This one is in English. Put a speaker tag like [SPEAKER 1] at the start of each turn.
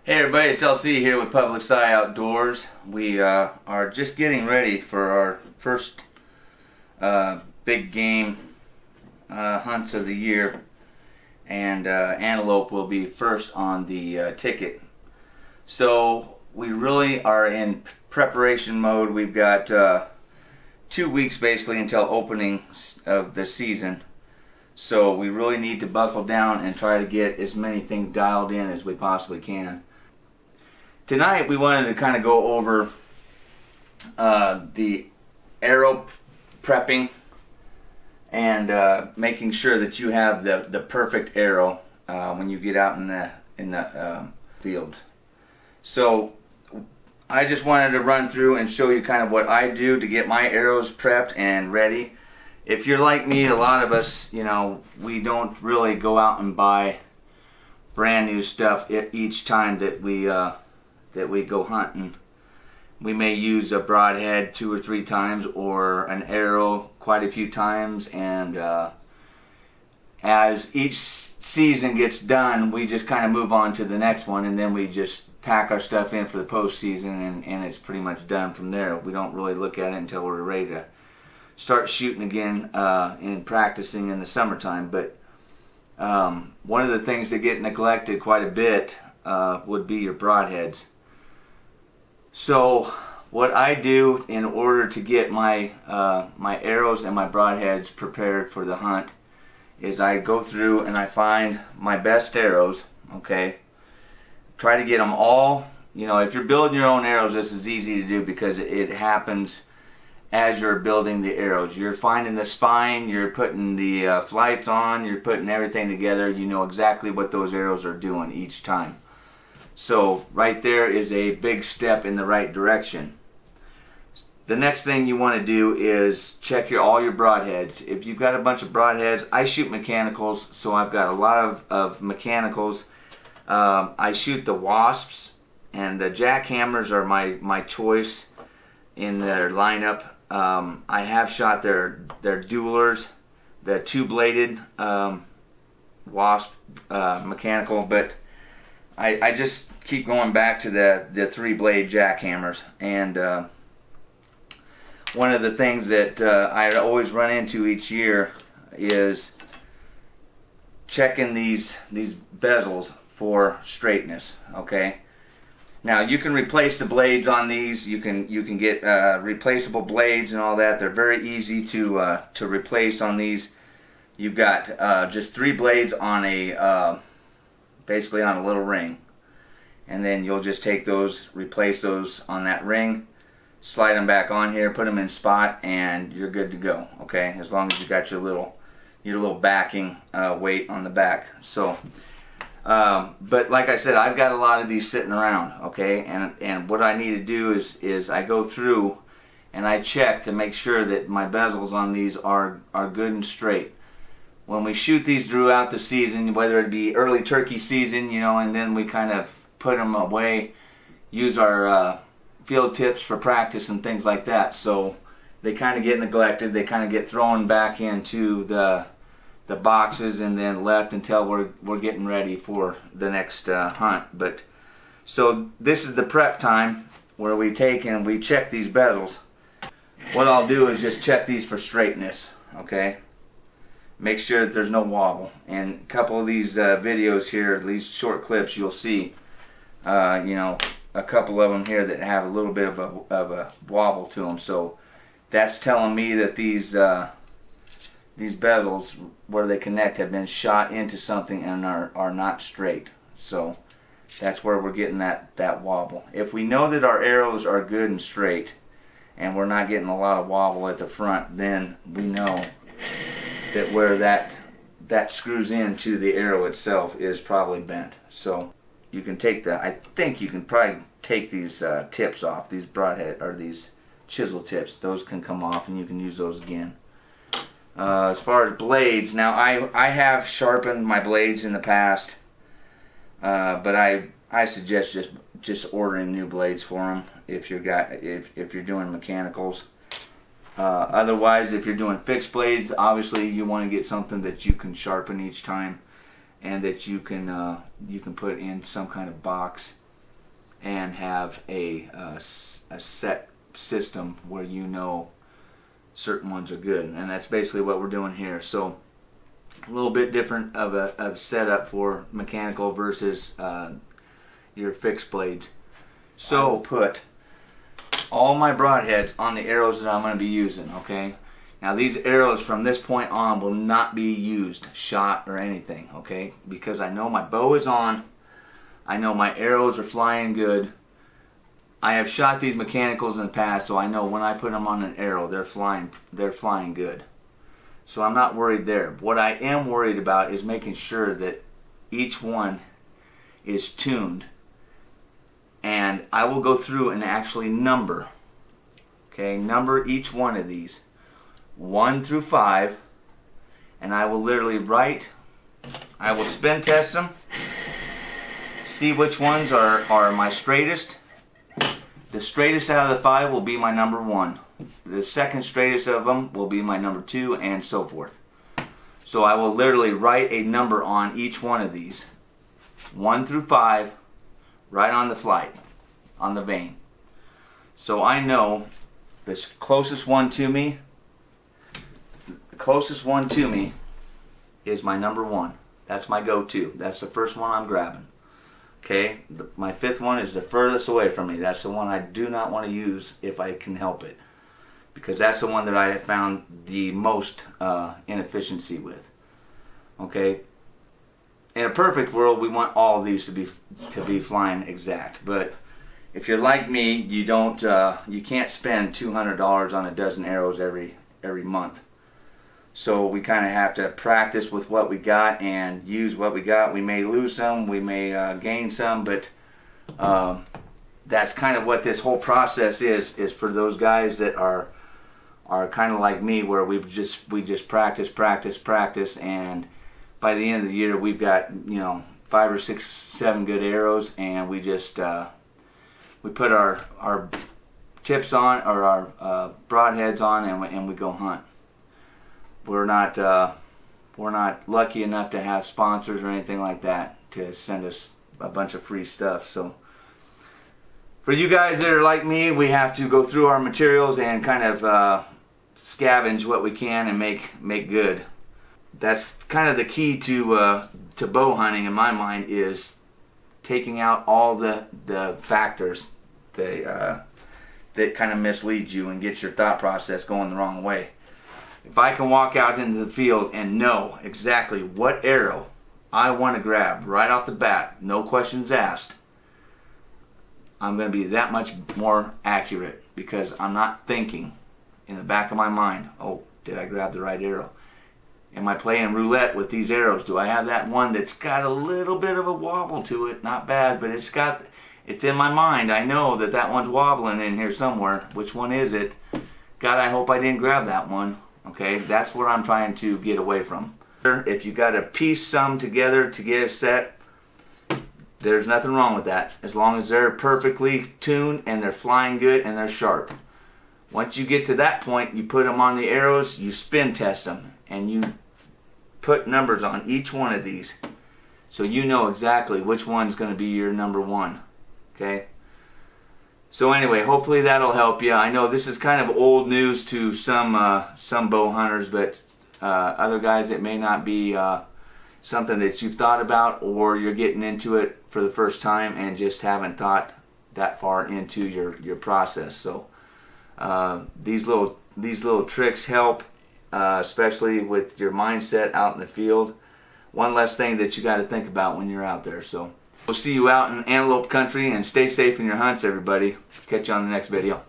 [SPEAKER 1] Hey everybody, it's LC here with Public Sci Outdoors. We are just getting ready for our first big game hunts of the year, and antelope will be first on the ticket. So we really are in preparation mode. We've got 2 weeks basically until opening of the season. So we really need to buckle down and try to get as many things dialed in as we possibly can. Tonight we wanted to kind of go over the arrow prepping and making sure that you have the perfect arrow when you get out in the fields. So I just wanted to run through and show you kind of what I do to get my arrows prepped and ready. If you're like me, a lot of us, we don't really go out and buy brand new stuff each time that we go hunting. We may use a broadhead 2 or 3 times, or an arrow quite a few times, and as each season gets done, we just kind of move on to the next one, and then we just pack our stuff in for the postseason, and it's pretty much done from there. We don't really look at it until we're ready to start shooting again and practicing in the summertime. But one of the things that get neglected quite a bit would be your broadheads. So what I do in order to get my arrows and my broadheads prepared for the hunt is I go through and I find my best arrows, okay? Try to get them all. If you're building your own arrows, this is easy to do because it happens as you're building the arrows. You're finding the spine, you're putting the flights on, you're putting everything together. You know exactly what those arrows are doing each time. So right there is a big step in the right direction. The next thing you want to do is check all your broadheads. If you've got a bunch of broadheads, I shoot mechanicals, so I've got a lot of mechanicals. I shoot the Wasps, and the jackhammers are my choice in their lineup. I have shot their duelers, the 2-bladed Wasp mechanical, but I just keep going back to the 3-blade jackhammers. And one of the things that I always run into each year is checking these bezels for straightness. Okay. Now you can replace the blades on these. You can get replaceable blades and all that. They're very easy to replace on these. You've got just 3 blades on a basically on a little ring, and then you'll just take those, replace those on that ring, slide them back on here, put them in spot, and you're good to go. Okay, as long as you got your little backing weight on the back. So but like I said, I've got a lot of these sitting around, okay, and what I need to do is I go through and I check to make sure that my bezels on these are good and straight. When we shoot these throughout the season, whether it be early turkey season, and then we kind of put them away, use our field tips for practice and things like that, so they kind of get neglected. They kind of get thrown back into the boxes and then left until we're getting ready for the next hunt. But so this is the prep time where we take and we check these bezels. What I'll do is just check these for straightness, okay? Make sure that there's no wobble. And a couple of these videos here, these short clips, you'll see a couple of them here that have a little bit of a wobble to them. So that's telling me that these bezels, where they connect, have been shot into something and are not straight. So that's where we're getting that wobble. If we know that our arrows are good and straight and we're not getting a lot of wobble at the front, then we know that where that screws into the arrow itself is probably bent. So you can take I think you can probably take these tips off, these broadhead or these chisel tips. Those can come off and you can use those again. As far as blades, now I have sharpened my blades in the past, but I suggest just ordering new blades for them if you're doing mechanicals. Otherwise, if you're doing fixed blades, obviously you want to get something that you can sharpen each time, and that you can put in some kind of box and have a set system where you know certain ones are good, and that's basically what we're doing here. So a little bit different of a setup for mechanical versus your fixed blades. So put all my broadheads on the arrows that I'm going to be using. Okay, now these arrows from this point on will not be used, shot or anything, okay, because I know my bow is on, I know my arrows are flying good. I have shot these mechanicals in the past, so I know when I put them on an arrow, they're flying good. So I'm not worried there. What I am worried about is making sure that each one is tuned. And I will go through and actually number. Okay, number each one of these 1 through 5, and I will literally I will spin test them, see which ones are my straightest. The straightest out of the 5 will be my number 1. The second straightest of them will be my number 2, and so forth. So I will literally write a number on each one of these, 1 through 5, right on the flight, on the vane. So I know the closest one to me is my number 1. That's my go-to. That's the first one I'm grabbing. Okay, my 5th one is the furthest away from me. That's the one I do not want to use if I can help it, because that's the one that I have found the most inefficiency with. Okay, in a perfect world, we want all of these to be flying exact. But if you're like me, you can't spend $200 on a dozen arrows every month. So we kind of have to practice with what we got and use what we got. We may lose some, we may gain some, but that's kind of what this whole process is for those guys that are kind of like me, where we just practice, and by the end of the year we've got 5 or 6, 7 good arrows, and we just we put our tips on, or our broadheads on, and we go hunt. We're not lucky enough to have sponsors or anything like that to send us a bunch of free stuff. So for you guys that are like me, we have to go through our materials and kind of scavenge what we can and make good. That's kind of the key to bow hunting in my mind, is taking out all the factors that kind of mislead you and get your thought process going the wrong way. If I can walk out into the field and know exactly what arrow I want to grab right off the bat, no questions asked, I'm going to be that much more accurate, because I'm not thinking in the back of my mind, oh, did I grab the right arrow? Am I playing roulette with these arrows? Do I have that one that's got a little bit of a wobble to it? Not bad, but it's in my mind. I know that one's wobbling in here somewhere. Which one is it? God, I hope I didn't grab that one. Okay, that's what I'm trying to get away from. If you got to piece some together to get a set, there's nothing wrong with that, as long as they're perfectly tuned and they're flying good and they're sharp. Once you get to that point, you put them on the arrows, you spin test them, and you put numbers on each one of these, so you know exactly which one's going to be your number 1. Okay. So anyway, hopefully that'll help you. I know this is kind of old news to some bow hunters, but other guys, it may not be something that you've thought about, or you're getting into it for the first time and just haven't thought that far into your process. So these little tricks help, especially with your mindset out in the field. One less thing that you got to think about when you're out there. So we'll see you out in antelope country, and stay safe in your hunts, everybody. Catch you on the next video.